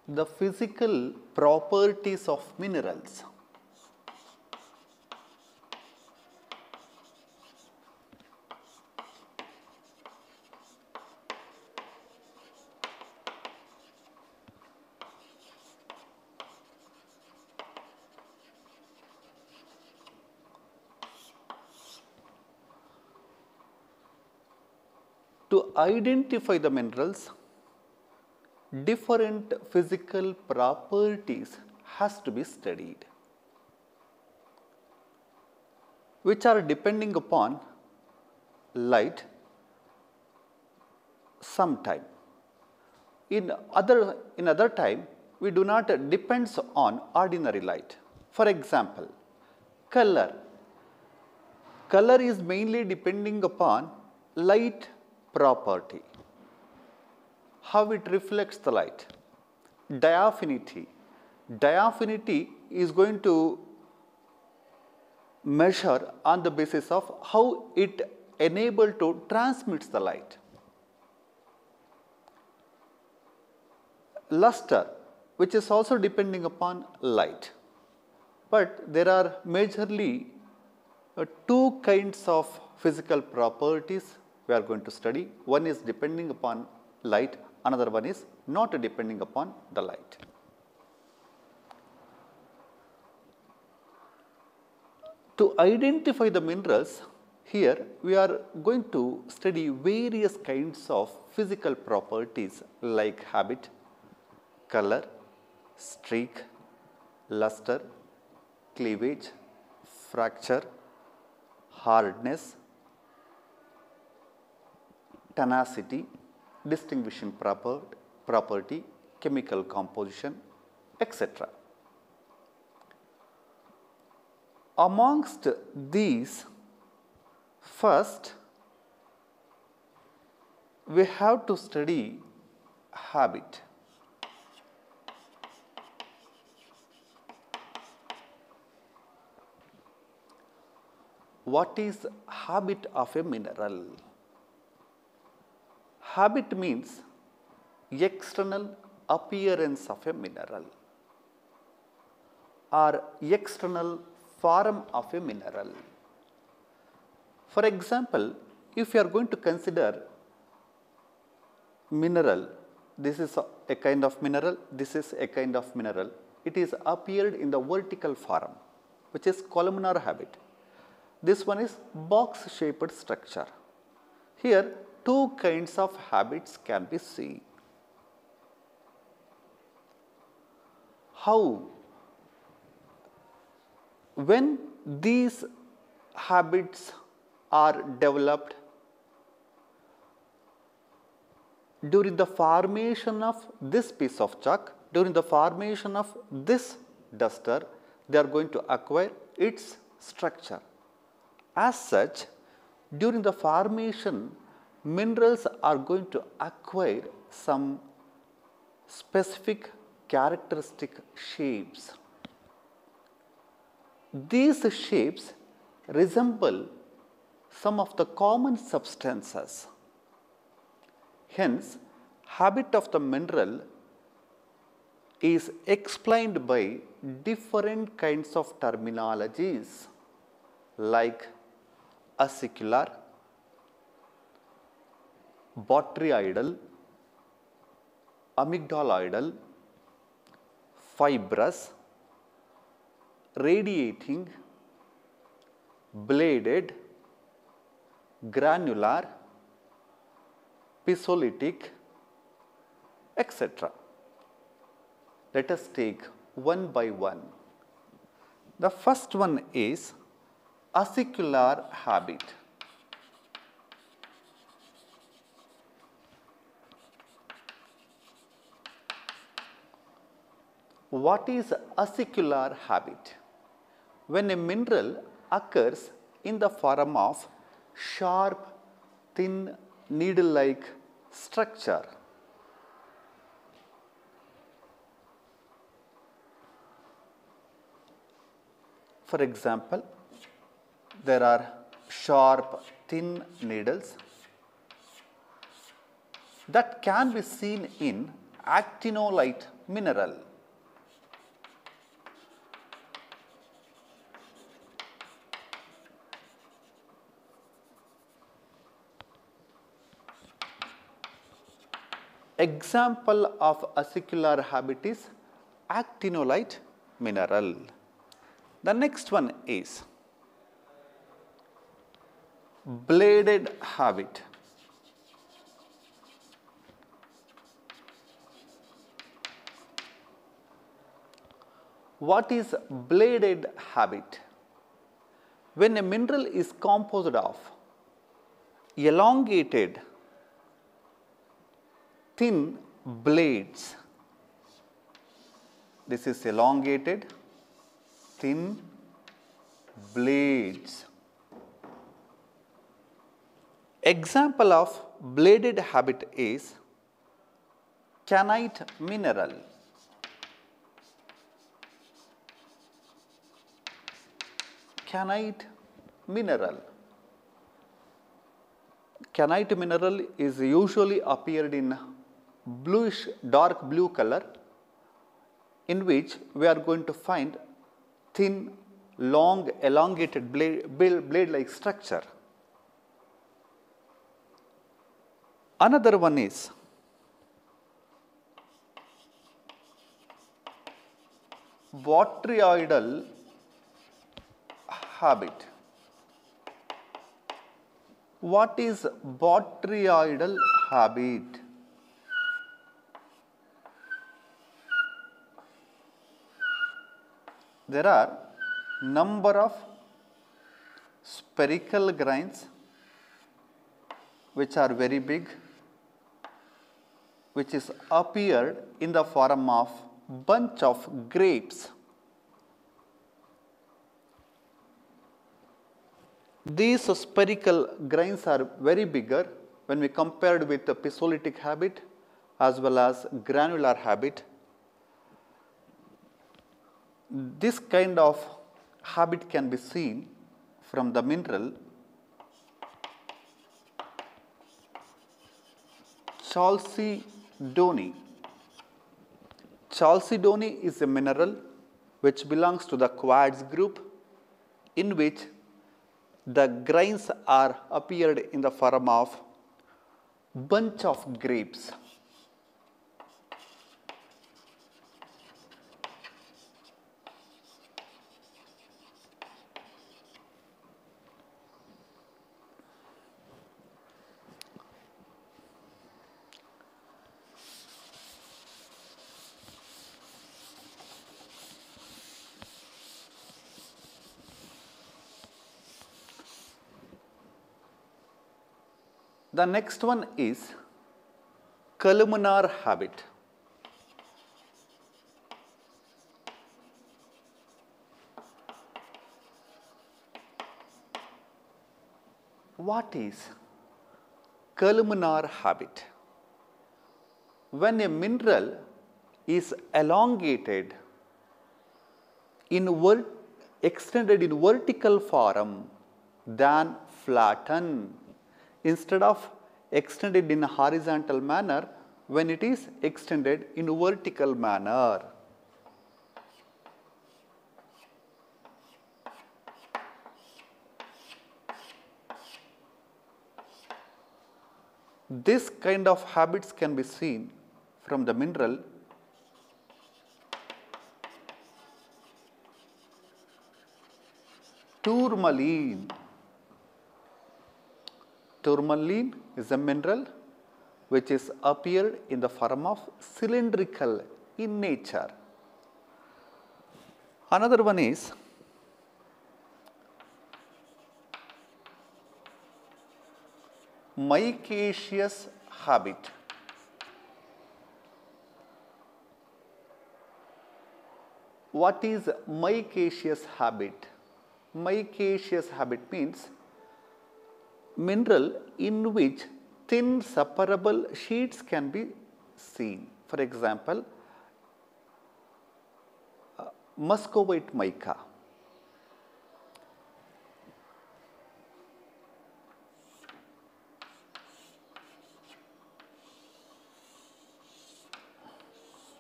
the physical properties of minerals. To identify the minerals, different physical properties has to be studied, which are depending upon light sometime. In other time, we do not depends on ordinary light. For example, color. Color is mainly depending upon light property, how it reflects the light. Diaphanity. Diaphanity is going to measure on the basis of how it enable to transmits the light. Luster, which is also depending upon light, but there are majorly two kinds of physical properties we are going to study. One is depending upon light, another one is not depending upon the light. To identify the minerals, here we are going to study various kinds of physical properties like habit, color, streak, luster, cleavage, fracture, hardness, tenacity, distinguishing property, chemical composition, etc. Amongst these, first we have to study habit. What is habit of a mineral? Habit means external appearance of a mineral or external form of a mineral. For example, if you are going to consider mineral, this is a kind of mineral, this is a kind of mineral, it is appeared in the vertical form, which is columnar habit. This one is box shaped structure. Here two kinds of habits can be seen. How? When these habits are developed during the formation of this piece of chalk, during the formation of this duster, they are going to acquire its structure. As such, during the formation, minerals are going to acquire some specific characteristic shapes. These shapes resemble some of the common substances. Hence, habit of the mineral is explained by different kinds of terminologies like acicular, botryoidal, amygdaloidal, fibrous, radiating, bladed, granular, pistolitic, etc. Let us take one by one. The first one is acicular habit. What is acicular habit? When a mineral occurs in the form of sharp, thin, needle-like structure. For example, there are sharp, thin needles that can be seen in actinolite mineral. Example of acicular habit is actinolite mineral. The next one is bladed habit. What is bladed habit? When a mineral is composed of elongated thin blades, this is elongated thin blades. Example of bladed habit is kyanite mineral. Kyanite mineral. Kyanite mineral is usually appeared in bluish dark blue color, in which we are going to find thin long elongated blade like structure. Another one is botryoidal habit. What is botryoidal habit? There are number of spherical grains which are very big, which is appeared in the form of bunch of grapes. These spherical grains are very bigger when we compared with the pistolitic habit as well as granular habit. This kind of habit can be seen from the mineral chalcedony. Chalcedony is a mineral which belongs to the quartz group, in which the grains are appeared in the form of bunch of grapes. The next one is columnar habit. What is columnar habit? When a mineral is elongated extended in vertical form than flattened, instead of extended in a horizontal manner, when it is extended in vertical manner. This kind of habits can be seen from the mineral tourmaline. Tourmaline is a mineral which is appeared in the form of cylindrical in nature. Another one is micaceous habit. What is micaceous habit? Micaceous habit means mineral in which thin separable sheets can be seen. For example, muscovite mica.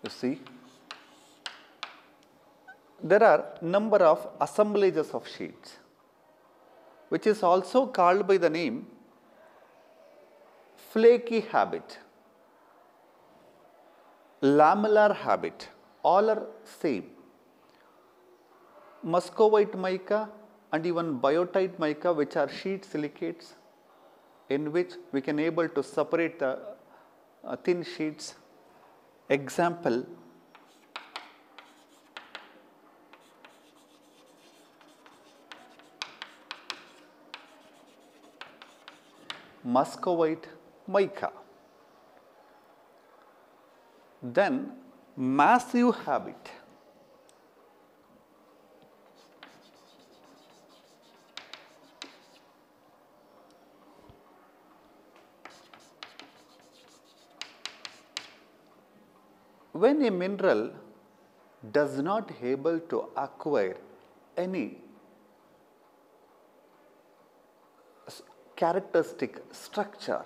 You see, there are number of assemblages of sheets, which is also called by the name flaky habit, lamellar habit, all are same. Muscovite mica and even biotite mica, which are sheet silicates in which we can able to separate the thin sheets. Example, Muscovite mica. Then massive habit. When a mineral does not able to acquire any characteristic structure,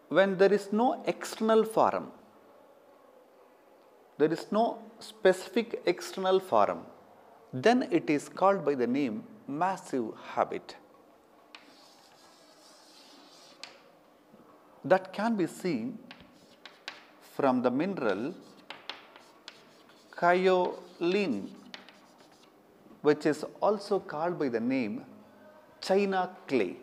when there is no external form, there is no specific external form, then it is called by the name massive habit. That can be seen from the mineral kaolin, which is also called by the name China clay.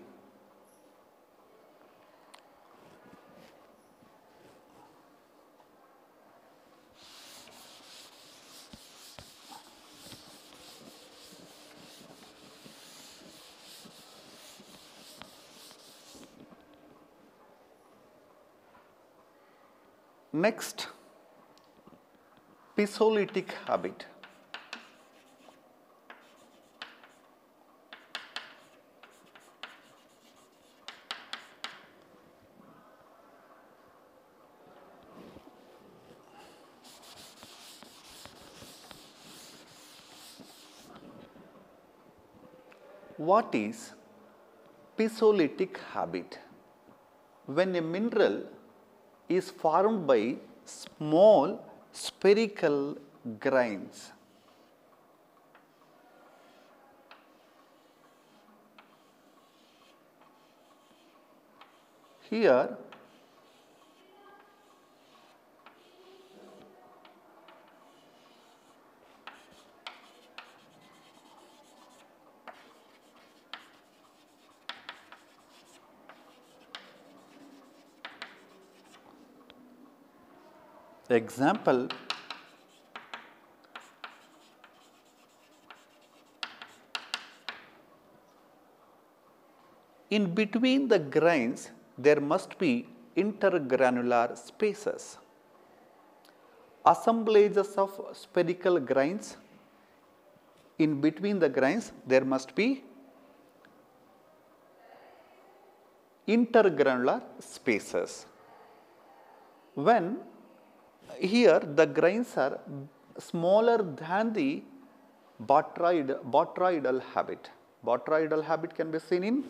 Next, Pistolitic habit. What is Pistolitic habit? When a mineral is formed by small spherical grains. Here example, in between the grains there must be intergranular spaces. Assemblages of spherical grains, in between the grains there must be intergranular spaces. When here the grains are smaller than the botryoidal habit. Botryoidal habit can be seen in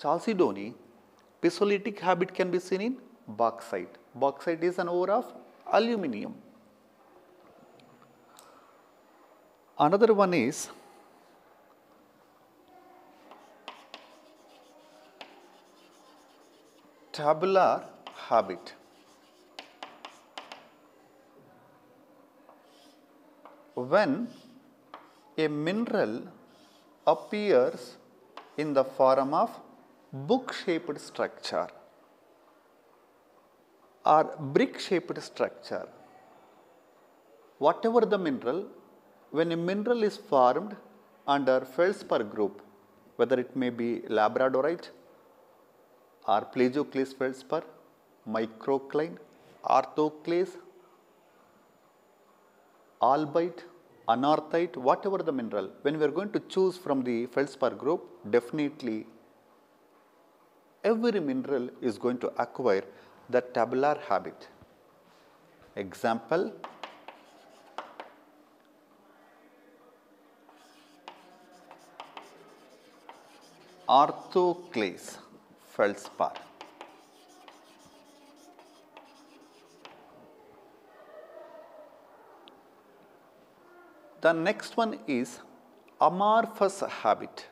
chalcedony. Pistolitic habit can be seen in bauxite. Bauxite is an ore of aluminium. Another one is tabular habit. When a mineral appears in the form of book-shaped structure or brick-shaped structure, whatever the mineral, when a mineral is formed under feldspar group, whether it may be labradorite or plagioclase feldspar, microcline, orthoclase, albite, anorthite, whatever the mineral, when we are going to choose from the feldspar group, definitely every mineral is going to acquire the tabular habit. Example, orthoclase feldspar. The next one is amorphous habit.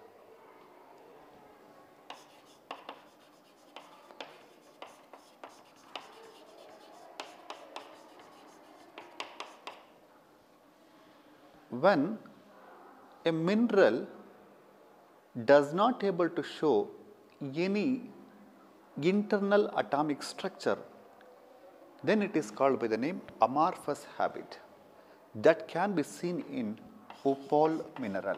When a mineral does not able to show any internal atomic structure, then it is called by the name amorphous habit. That can be seen in opal mineral.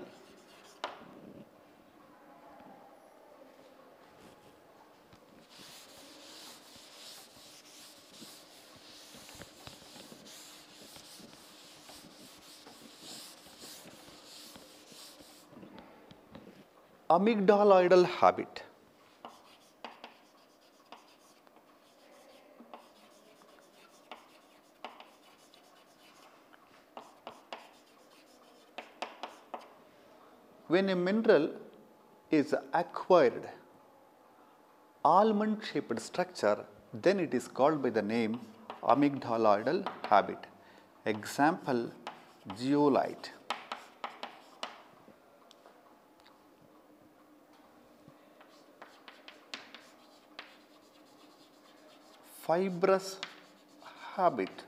Amygdaloidal habit. When a mineral is acquired almond shaped structure, then it is called by the name amygdaloidal habit. Example, zeolite. Fibrous habit.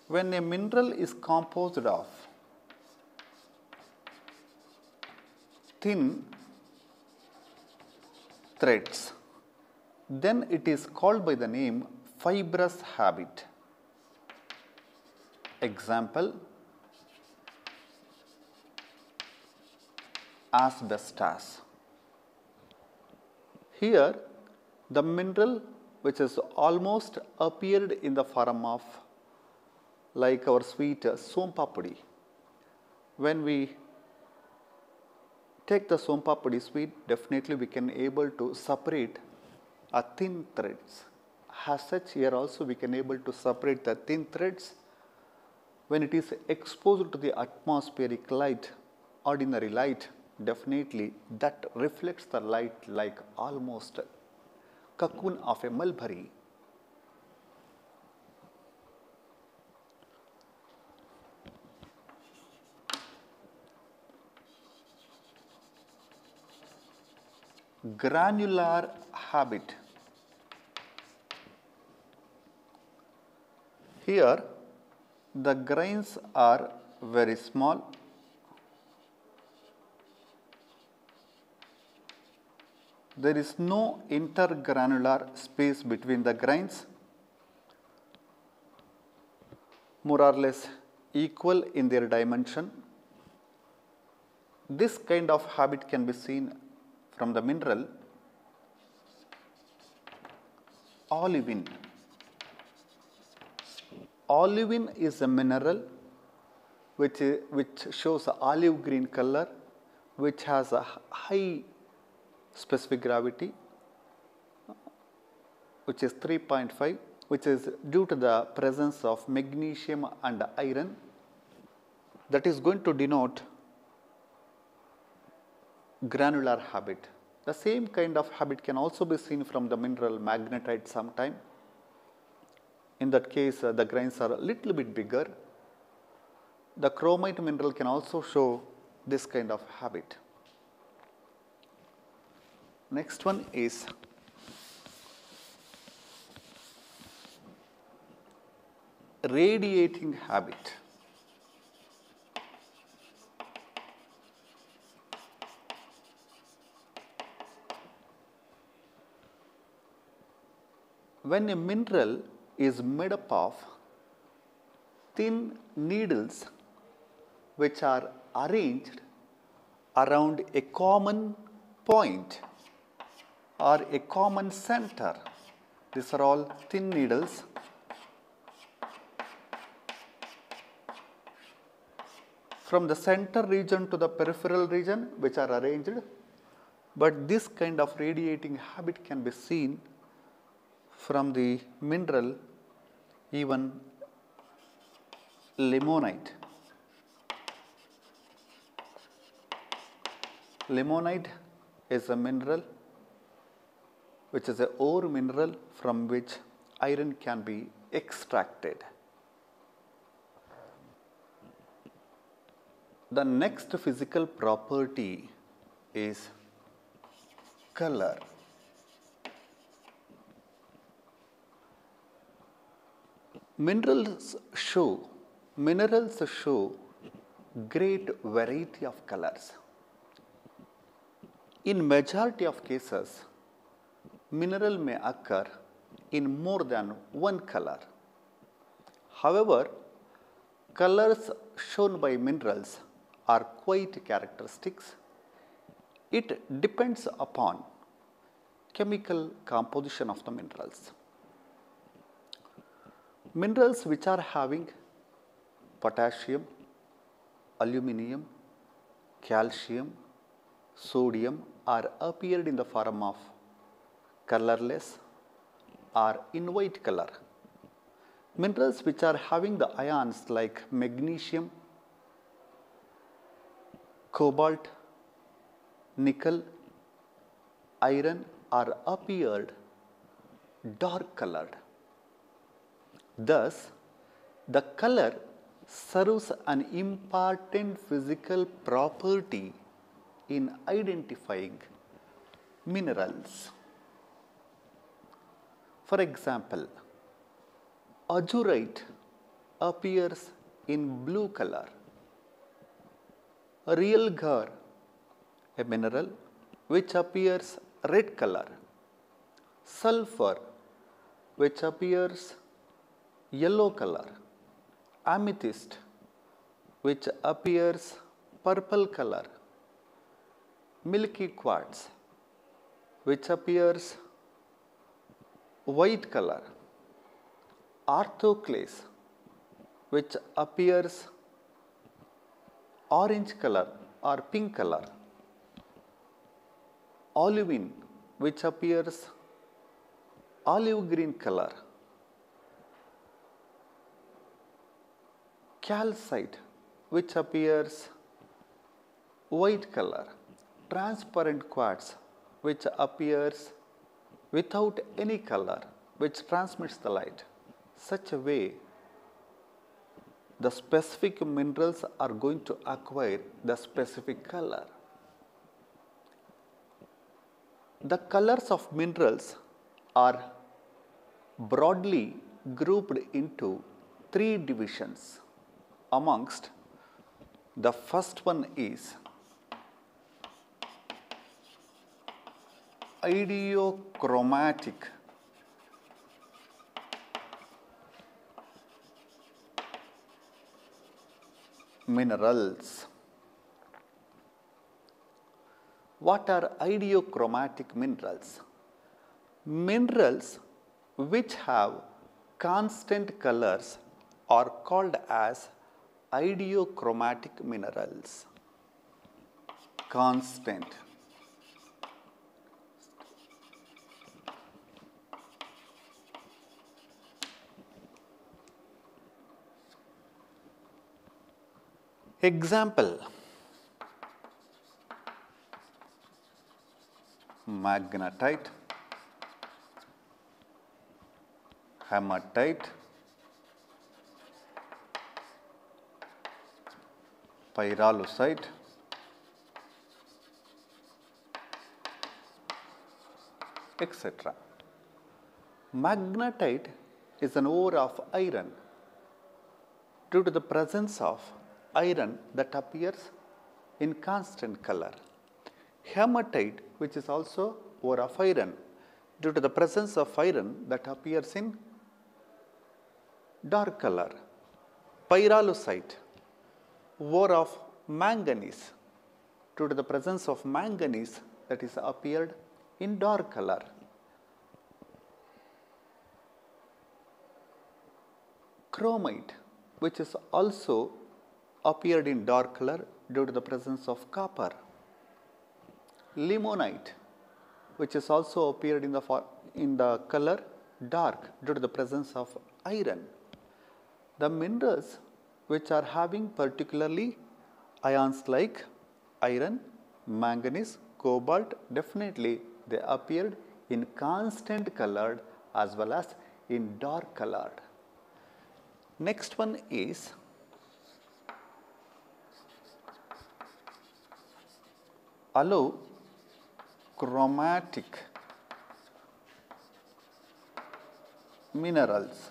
When a mineral is composed of thin threads, then it is called by the name fibrous habit. Example, asbestos. Here the mineral which is almost appeared in the form of like our sweet sompapudi. When we take the sompapudi sweet, definitely we can able to separate a thin threads. As such, here also we can able to separate the thin threads. When it is exposed to the atmospheric light, ordinary light, definitely that reflects the light like almost cocoon of a mulberry. Granular habit. Here the grains are very small. There is no intergranular space between the grains, more or less equal in their dimension. This kind of habit can be seen from the mineral olivine. Olivine is a mineral which shows olive green color, which has a high specific gravity, which is 3.5, which is due to the presence of magnesium and iron. That is going to denote granular habit. The same kind of habit can also be seen from the mineral magnetite sometime. In that case, the grains are a little bit bigger. The chromite mineral can also show this kind of habit. Next one is radiating habit. When a mineral is made up of thin needles which are arranged around a common point or a common center, these are all thin needles. From the center region to the peripheral region which are arranged, but this kind of radiating habit can be seen from the mineral even limonite. Limonite is a mineral which is a ore mineral from which iron can be extracted. The next physical property is color. Minerals show great variety of colors. In majority of cases, mineral may occur in more than one color. However, colors shown by minerals are quite characteristics. It depends upon chemical composition of the minerals. Minerals which are having potassium, aluminum, calcium, sodium are appeared in the form of colorless or in white color. Minerals which are having the ions like magnesium, cobalt, nickel, iron are appeared dark colored. Thus, the color serves an important physical property in identifying minerals. For example, azurite appears in blue color. Real gar, a mineral which appears red color. Sulfur, which appears yellow color. Amethyst, which appears purple color. Milky quartz, which appears white color. Orthoclase, which appears orange color or pink color. Olivine, which appears olive green color. Calcite, which appears white color. Transparent quartz, which appears without any color, which transmits the light. Such a way, the specific minerals are going to acquire the specific color. The colors of minerals are broadly grouped into three divisions. Amongst the first one is ideochromatic minerals. What are ideochromatic minerals? Minerals which have constant colors are called as ideochromatic minerals. Constant. Example: magnetite, hematite, pyrolusite, etc. Magnetite is an ore of iron. Due to the presence of iron that appears in constant color. Hematite, which is also ore of iron, due to the presence of iron that appears in dark color. Pyrolusite, ore of manganese, due to the presence of manganese that is appeared in dark color. Chromite, which is also appeared in dark color due to the presence of copper. Limonite, which is also appeared in the color dark due to the presence of iron. The minerals which are having particularly ions like iron, manganese, cobalt, definitely they appeared in constant colored as well as in dark colored. Next one is allochromatic minerals.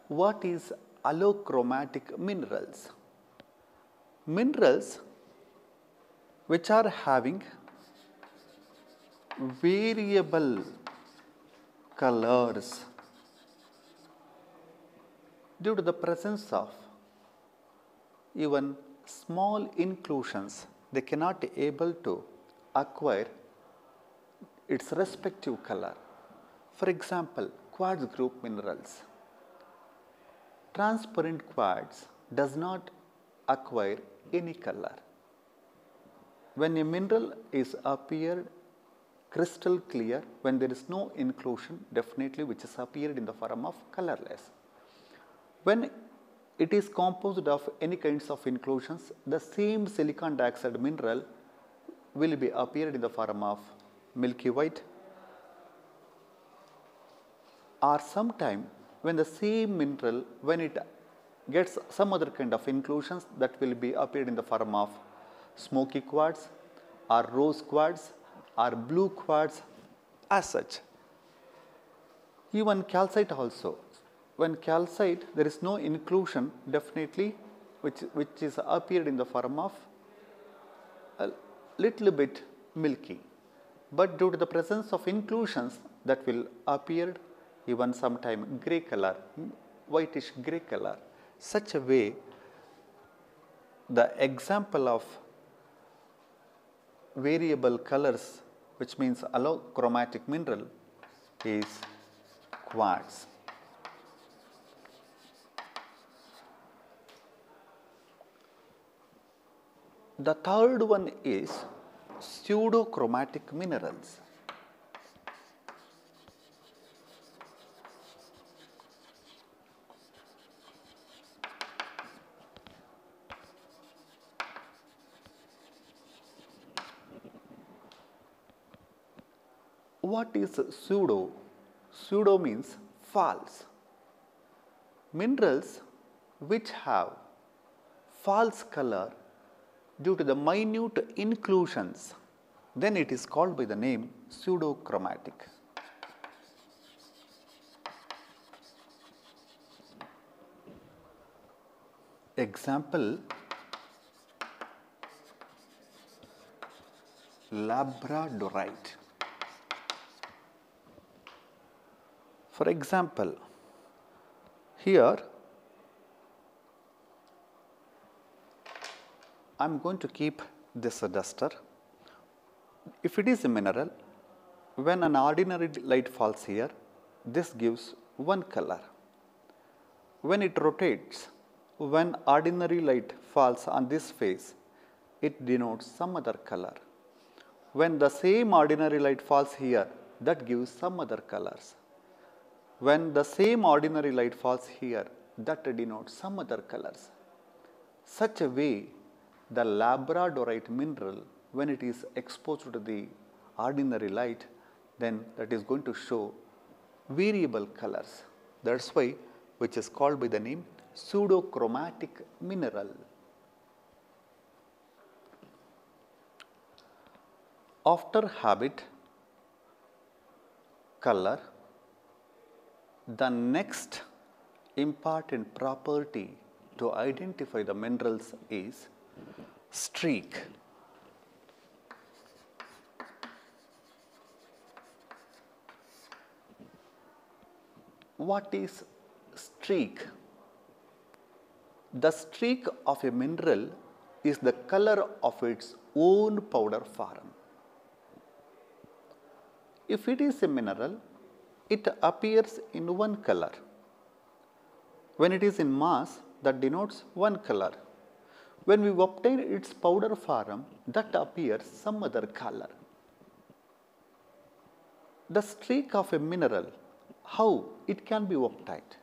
What is allochromatic minerals? Minerals which are having variable colors due to the presence of even small inclusions, they cannot be able to acquire its respective color. For example, quartz group minerals. Transparent quartz does not acquire any color. When a mineral is appeared crystal clear, when there is no inclusion, definitely which is appeared in the form of colorless. When it is composed of any kinds of inclusions, the same silicon dioxide mineral will be appeared in the form of milky white, or sometime when the same mineral, when it gets some other kind of inclusions, that will be appeared in the form of smoky quartz or rose quartz or blue quartz as such. Even calcite also. When calcite there is no inclusion, definitely which is appeared in the form of a little bit milky, but due to the presence of inclusions, that will appear even sometime grey color, whitish grey color. Such a way, the example of variable colors, which means allochromatic mineral, is quartz. The third one is pseudochromatic minerals. What is pseudo? Pseudo means false. Minerals which have false color due to the minute inclusions, then it is called by the name pseudochromatic. Example, labradorite. For example, here I am going to keep this duster. If it is a mineral, when an ordinary light falls here, this gives one color. When it rotates, when ordinary light falls on this face, it denotes some other color. When the same ordinary light falls here, that gives some other colors. When the same ordinary light falls here, that denotes some other colors. Such a way, the labradorite mineral, when it is exposed to the ordinary light, then that is going to show variable colors. That's why which is called by the name pseudochromatic mineral. After habit, color, the next important property to identify the minerals is streak. What is streak? The streak of a mineral is the color of its own powder form. If it is a mineral, it appears in one color. When it is in mass, that denotes one color. When we obtain its powder form, that appears some other color. The streak of a mineral, how it can be obtained?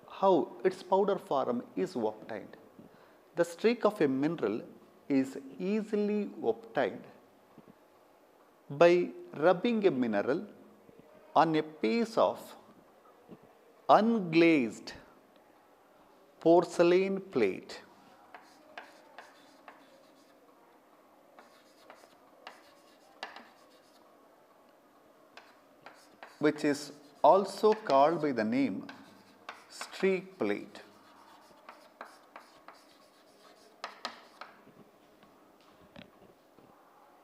How its powder form is obtained? The streak of a mineral is easily obtained by rubbing a mineral on a piece of unglazed porcelain plate. Which is also called by the name streak plate.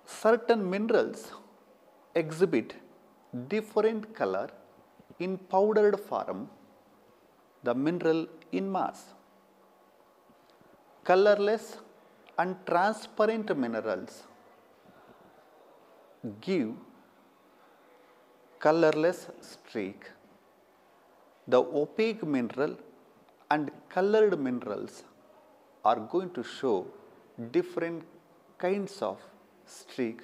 Certain minerals exhibit different color in powdered form, the mineral in mass. Colorless and transparent minerals give colorless streak. The opaque mineral and colored minerals are going to show different kinds of streak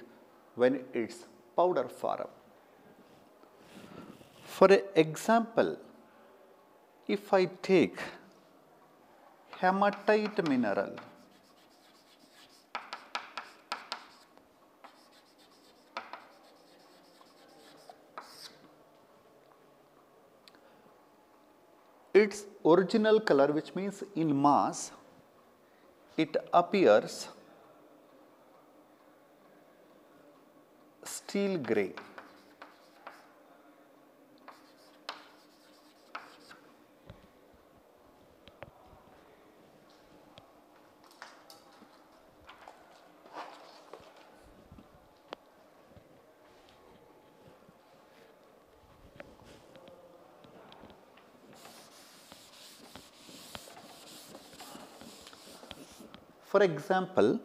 when it's powder form. For example, if I take hematite mineral, its original color, which means in mass, it appears steel gray. For example,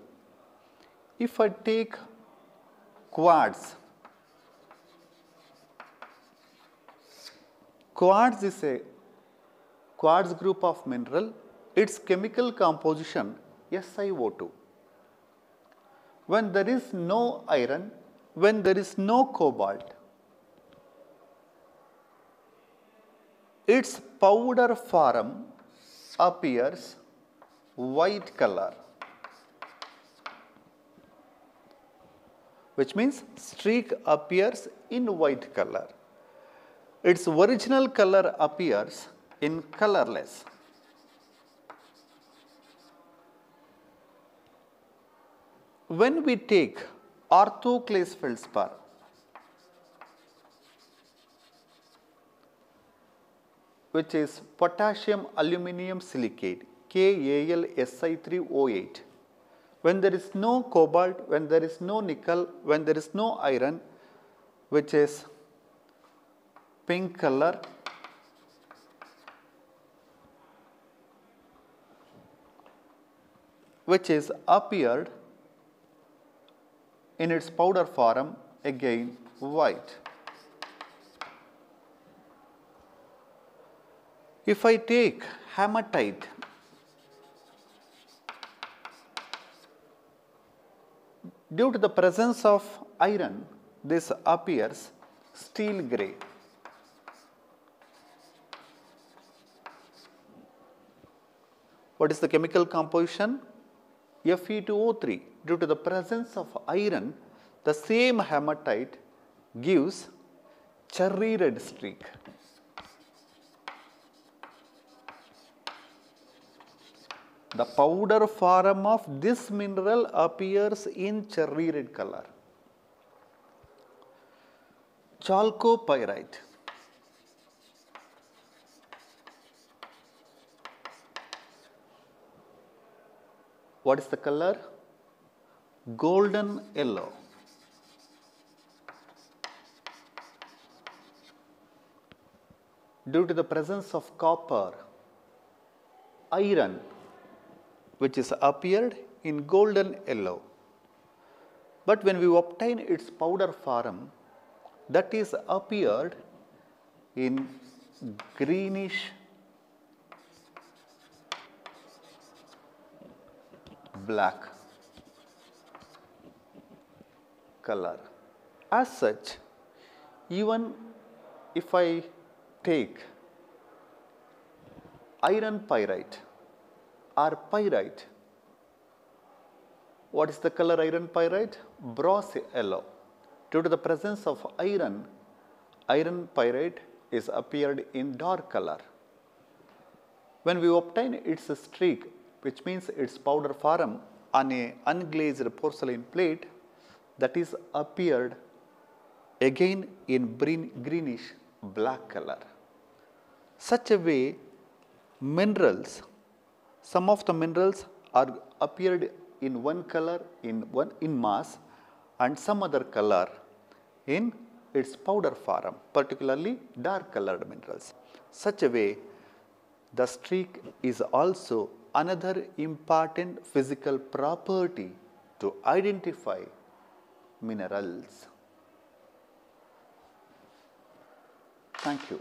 if I take quartz, quartz is a quartz group of mineral, its chemical composition SiO2. When there is no iron, when there is no cobalt, its powder form appears white color, which means streak appears in white color. Its original color appears in colorless. When we take orthoclase feldspar, which is potassium aluminium silicate, KAlSi3O8, when there is no cobalt, when there is no nickel, when there is no iron, which is pink color, which is appeared in its powder form again white. If I take hematite, due to the presence of iron, this appears steel gray. What is the chemical composition? Fe2O3. Due to the presence of iron, the same hematite gives cherry red streak. The powder form of this mineral appears in cherry red color. Chalcopyrite. What is the color? Golden yellow. Due to the presence of copper, iron, which is appeared in golden yellow. But when we obtain its powder form, that is appeared in greenish black color. As such, even if I take iron pyrite or pyrite, what is the color iron pyrite? Brass yellow. Due to the presence of iron, iron pyrite is appeared in dark color. When we obtain its streak, which means its powder form on a unglazed porcelain plate, that is appeared again in greenish black color. Such a way, minerals, some of the minerals are appeared in one color in mass and some other color in its powder form, particularly dark colored minerals. Such a way, the streak is also another important physical property to identify minerals. Thank you.